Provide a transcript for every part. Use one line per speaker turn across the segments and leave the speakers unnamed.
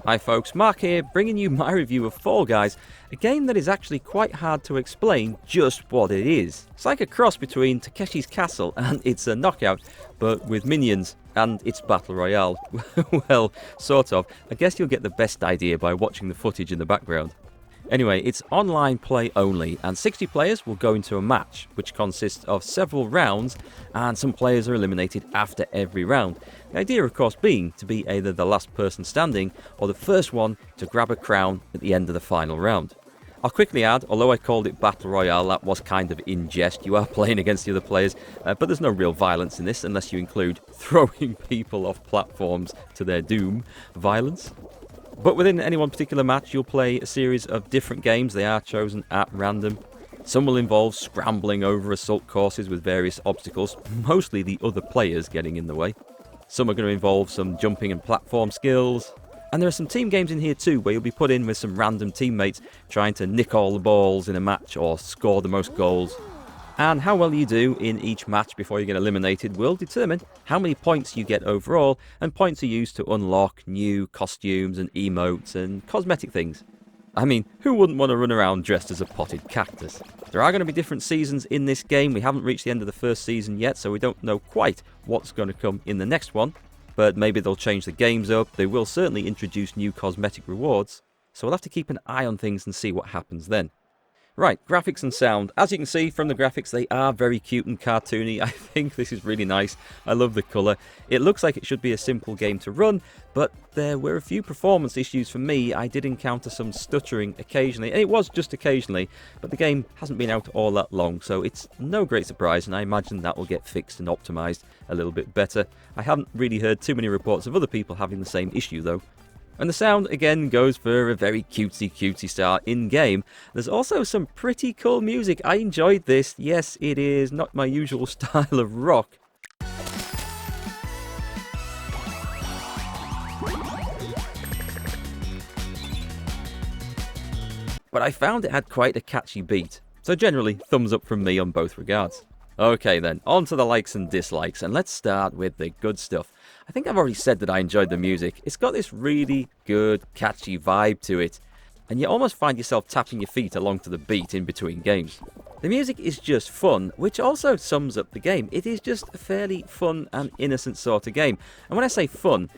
Hi folks, Mark here, bringing you my review of Fall Guys, a game that is actually quite hard to explain just what it is. It's like a cross between Takeshi's Castle and It's a Knockout, but with minions, and it's Battle Royale. Well, sort of. I guess you'll get the best idea by watching the footage in the background. Anyway, it's online play only, and 60 players will go into a match, which consists of several rounds, and some players are eliminated after every round. The idea, of course, being to be either the last person standing, or the first one to grab a crown at the end of the final round. I'll quickly add, although I called it Battle Royale, that was kind of in jest. You are playing against the other players, but there's no real violence in this, unless you include throwing people off platforms to their doom. Violence? But within any one particular match, you'll play a series of different games. They are chosen at random. Some will involve scrambling over assault courses with various obstacles, mostly the other players getting in the way. Some are going to involve some jumping and platform skills. And there are some team games in here too, where you'll be put in with some random teammates trying to nick all the balls in a match or score the most goals. And how well you do in each match before you get eliminated will determine how many points you get overall, and points are used to unlock new costumes and emotes and cosmetic things. I mean, who wouldn't want to run around dressed as a potted cactus? There are going to be different seasons in this game. We haven't reached the end of the first season yet, so we don't know quite what's going to come in the next one. But maybe they'll change the games up. They will certainly introduce new cosmetic rewards. So we'll have to keep an eye on things and see what happens then. Right, graphics and sound. As you can see from the graphics, they are very cute and cartoony. I think this is really nice. I love the colour. It looks like it should be a simple game to run, but there were a few performance issues for me. I did encounter some stuttering occasionally, and it was just occasionally, but the game hasn't been out all that long, so it's no great surprise, and I imagine that will get fixed and optimised a little bit better. I haven't really heard too many reports of other people having the same issue though. And the sound, again, goes for a very cutesy style in-game. There's also some pretty cool music. I enjoyed this. Yes, it is not my usual style of rock. But I found it had quite a catchy beat. So generally, thumbs up from me on both regards. Okay then, on to the likes and dislikes, and let's start with the good stuff. I think I've already said that I enjoyed the music. It's got this really good, catchy vibe to it, and you almost find yourself tapping your feet along to the beat in between games. The music is just fun, which also sums up the game. It is just a fairly fun and innocent sort of game, and when I say fun,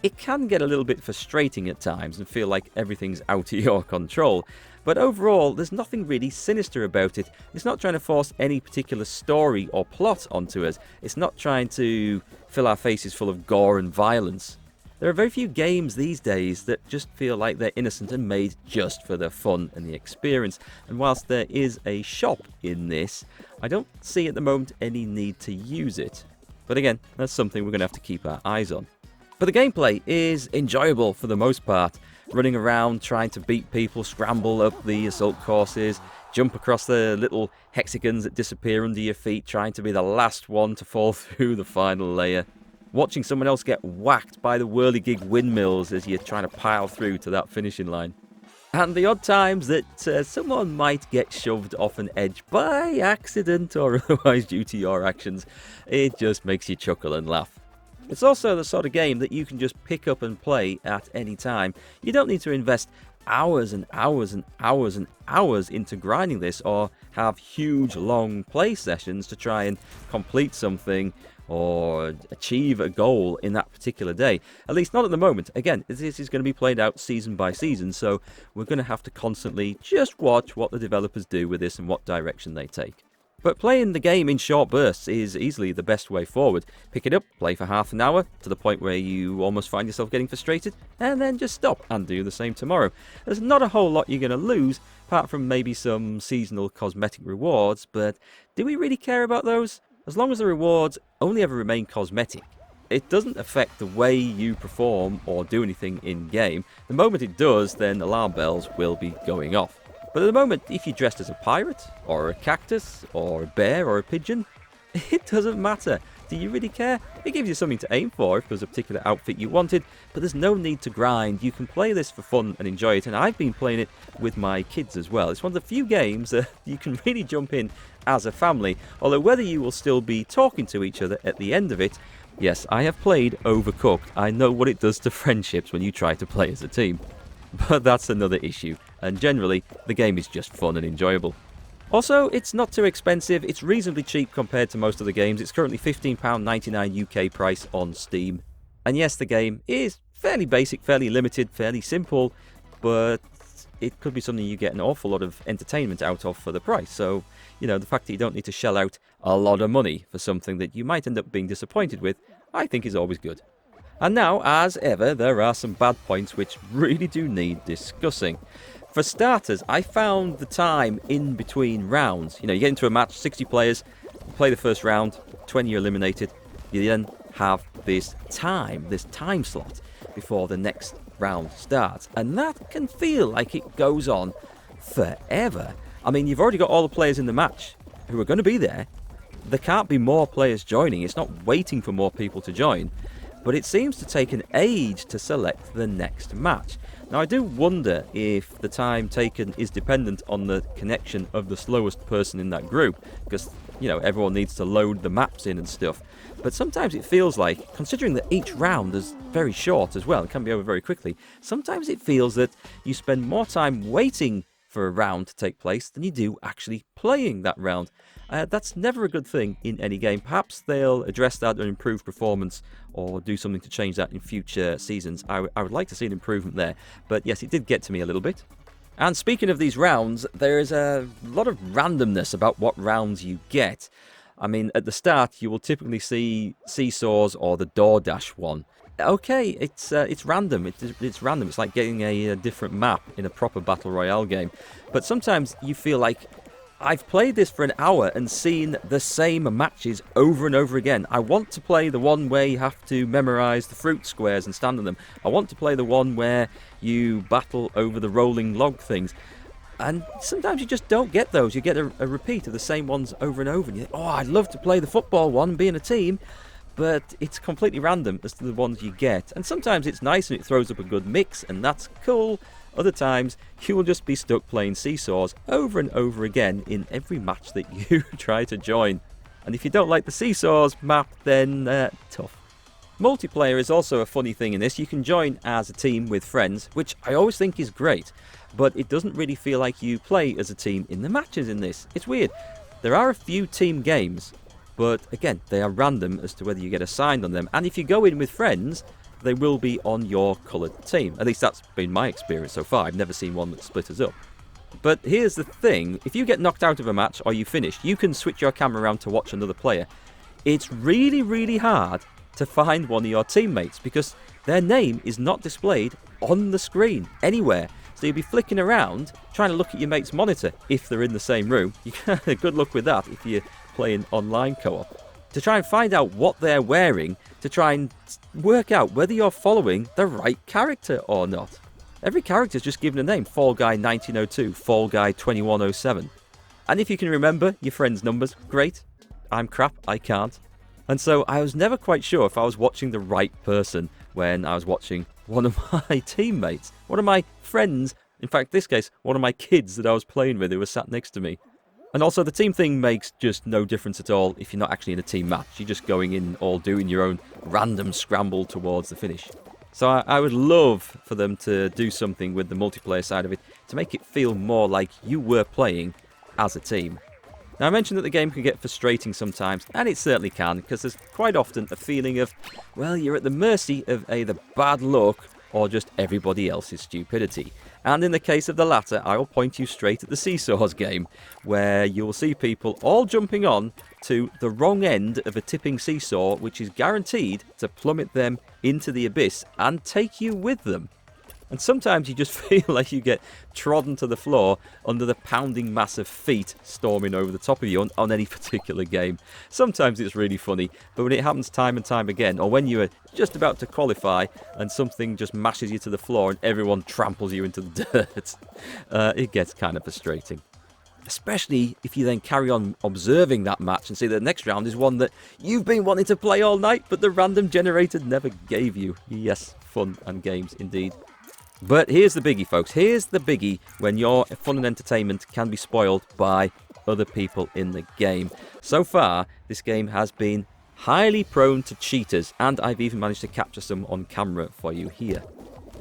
it can get a little bit frustrating at times and feel like everything's out of your control. But overall, there's nothing really sinister about it. It's not trying to force any particular story or plot onto us. It's not trying to fill our faces full of gore and violence. There are very few games these days that just feel like they're innocent and made just for the fun and the experience. And whilst there is a shop in this, I don't see at the moment any need to use it. But again, that's something we're going to have to keep our eyes on. But the gameplay is enjoyable for the most part. Running around, trying to beat people, scramble up the assault courses, jump across the little hexagons that disappear under your feet, trying to be the last one to fall through the final layer. Watching someone else get whacked by the whirligig windmills as you're trying to pile through to that finishing line. And the odd times that someone might get shoved off an edge by accident or otherwise due to your actions. It just makes you chuckle and laugh. It's also the sort of game that you can just pick up and play at any time. You don't need to invest hours and hours and hours and hours into grinding this, or have huge long play sessions to try and complete something or achieve a goal in that particular day. At least not at the moment. Again, this is going to be played out season by season, so we're going to have to constantly just watch what the developers do with this and what direction they take. But playing the game in short bursts is easily the best way forward. Pick it up, play for half an hour, to the point where you almost find yourself getting frustrated, and then just stop and do the same tomorrow. There's not a whole lot you're going to lose, apart from maybe some seasonal cosmetic rewards, but do we really care about those? As long as the rewards only ever remain cosmetic, it doesn't affect the way you perform or do anything in-game. The moment it does, then alarm bells will be going off. But at the moment, if you're dressed as a pirate, or a cactus, or a bear, or a pigeon, it doesn't matter. Do you really care? It gives you something to aim for if there's a particular outfit you wanted, but there's no need to grind. You can play this for fun and enjoy it, and I've been playing it with my kids as well. It's one of the few games that you can really jump in as a family, although whether you will still be talking to each other at the end of it, Yes, I have played Overcooked. I know what it does to friendships when you try to play as a team. But that's another issue, and generally, the game is just fun and enjoyable. Also, it's not too expensive, it's reasonably cheap compared to most of the games. It's currently £15.99 UK price on Steam. And yes, the game is fairly basic, fairly limited, fairly simple, but it could be something you get an awful lot of entertainment out of for the price. So, the fact that you don't need to shell out a lot of money for something that you might end up being disappointed with, I think is always good. And now, as ever, there are some bad points which really do need discussing. For starters, I found the time in between rounds. You get into a match, 60 players, you play the first round, 20 are eliminated. You then have this time slot before the next round starts. And that can feel like it goes on forever. I mean, you've already got all the players in the match who are going to be there. There can't be more players joining. It's not waiting for more people to join. But it seems to take an age to select the next match. Now, I do wonder if the time taken is dependent on the connection of the slowest person in that group, because, everyone needs to load the maps in and stuff. But sometimes it feels like, considering that each round is very short as well, it can be over very quickly, sometimes it feels that you spend more time waiting for a round to take place than you do actually playing that round. That's never a good thing in any game. Perhaps they'll address that and improve performance or do something to change that in future seasons. I would like to see an improvement there. But yes, it did get to me a little bit. And speaking of these rounds, there is a lot of randomness about what rounds you get. I mean, at the start, you will typically see seesaws or the DoorDash one. Okay, it's random. It's random. It's like getting a different map in a proper Battle Royale game. But sometimes you feel like, I've played this for an hour and seen the same matches over and over again. I want to play the one where you have to memorise the fruit squares and stand on them. I want to play the one where you battle over the rolling log things. And sometimes you just don't get those. You get a repeat of the same ones over and over. And you think, I'd love to play the football one and be in a team. But it's completely random as to the ones you get. And sometimes it's nice and it throws up a good mix, and that's cool. Other times, you will just be stuck playing seesaws over and over again in every match that you try to join. And if you don't like the seesaws map, then tough. Multiplayer is also a funny thing in this. You can join as a team with friends, which I always think is great. But it doesn't really feel like you play as a team in the matches in this. It's weird. There are a few team games, but again, they are random as to whether you get assigned on them. And if you go in with friends, they will be on your coloured team. At least that's been my experience so far. I've never seen one that split us up. But here's the thing. If you get knocked out of a match or you finish, you can switch your camera around to watch another player. It's really, really hard to find one of your teammates because their name is not displayed on the screen anywhere. So you'll be flicking around trying to look at your mate's monitor if they're in the same room. Good luck with that if you're playing online co-op. To try and find out what they're wearing, to try and work out whether you're following the right character or not. Every character's just given a name. Fall Guy 1902, Fall Guy 2107. And if you can remember your friends' numbers, great. I'm crap, I can't. And so I was never quite sure if I was watching the right person when I was watching one of my teammates, one of my friends, in fact, in this case, one of my kids that I was playing with who was sat next to me. And also, the team thing makes just no difference at all if you're not actually in a team match. You're just going in all doing your own random scramble towards the finish. So I would love for them to do something with the multiplayer side of it to make it feel more like you were playing as a team. Now, I mentioned that the game can get frustrating sometimes, and it certainly can, because there's quite often a feeling of, well, you're at the mercy of either bad luck or just everybody else's stupidity. And in the case of the latter, I will point you straight at the Seesaws game, where you will see people all jumping on to the wrong end of a tipping seesaw, which is guaranteed to plummet them into the abyss and take you with them. And sometimes you just feel like you get trodden to the floor under the pounding mass of feet storming over the top of you on any particular game. Sometimes it's really funny, but when it happens time and time again, or when you are just about to qualify and something just mashes you to the floor and everyone tramples you into the dirt, it gets kind of frustrating. Especially if you then carry on observing that match and see that the next round is one that you've been wanting to play all night, but the random generator never gave you. Yes, fun and games indeed. But here's the biggie, folks. Here's the biggie when your fun and entertainment can be spoiled by other people in the game. So far, this game has been highly prone to cheaters, and I've even managed to capture some on camera for you here.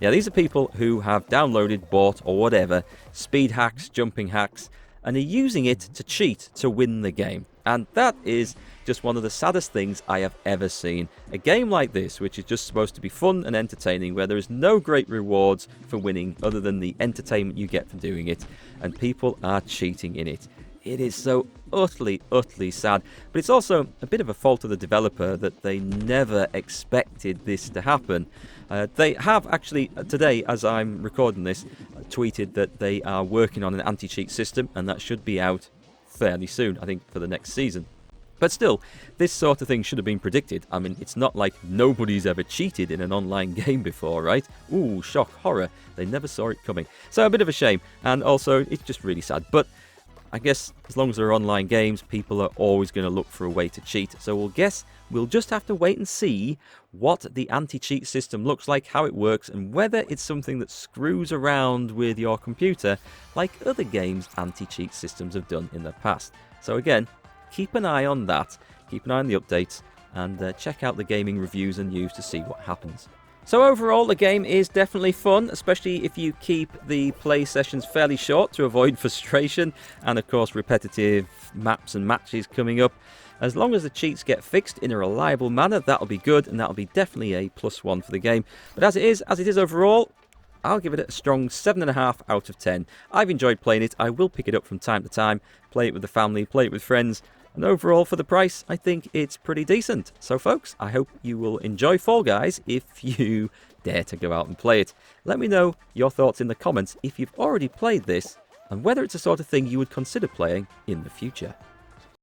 Yeah, these are people who have downloaded, bought, or whatever, speed hacks, jumping hacks, and are using it to cheat to win the game. And that is just one of the saddest things I have ever seen. A game like this, which is just supposed to be fun and entertaining, where there is no great rewards for winning other than the entertainment you get for doing it, and people are cheating in it. It is so utterly, utterly sad. But it's also a bit of a fault of the developer that they never expected this to happen. They have actually, today, as I'm recording this, tweeted that they are working on an anti-cheat system, and that should be out fairly soon, I think, for the next season. But still, this sort of thing should have been predicted. I mean, it's not like nobody's ever cheated in an online game before, right? Ooh, shock, horror. They never saw it coming. So a bit of a shame, and also it's just really sad. But I guess as long as they're online games, people are always going to look for a way to cheat. So we'll just have to wait and see what the anti-cheat system looks like, how it works, and whether it's something that screws around with your computer like other games' anti-cheat systems have done in the past. So again, keep an eye on that, keep an eye on the updates, and check out the gaming reviews and news to see what happens. So overall, the game is definitely fun, especially if you keep the play sessions fairly short to avoid frustration and, of course, repetitive maps and matches coming up. As long as the cheats get fixed in a reliable manner, that'll be good, and that'll be definitely a +1 for the game. But as it is overall, I'll give it a strong 7.5 out of 10. I've enjoyed playing it. I will pick it up from time to time, play it with the family, play it with friends. And overall, for the price, I think it's pretty decent. So, folks, I hope you will enjoy Fall Guys if you dare to go out and play it. Let me know your thoughts in the comments if you've already played this and whether it's the sort of thing you would consider playing in the future.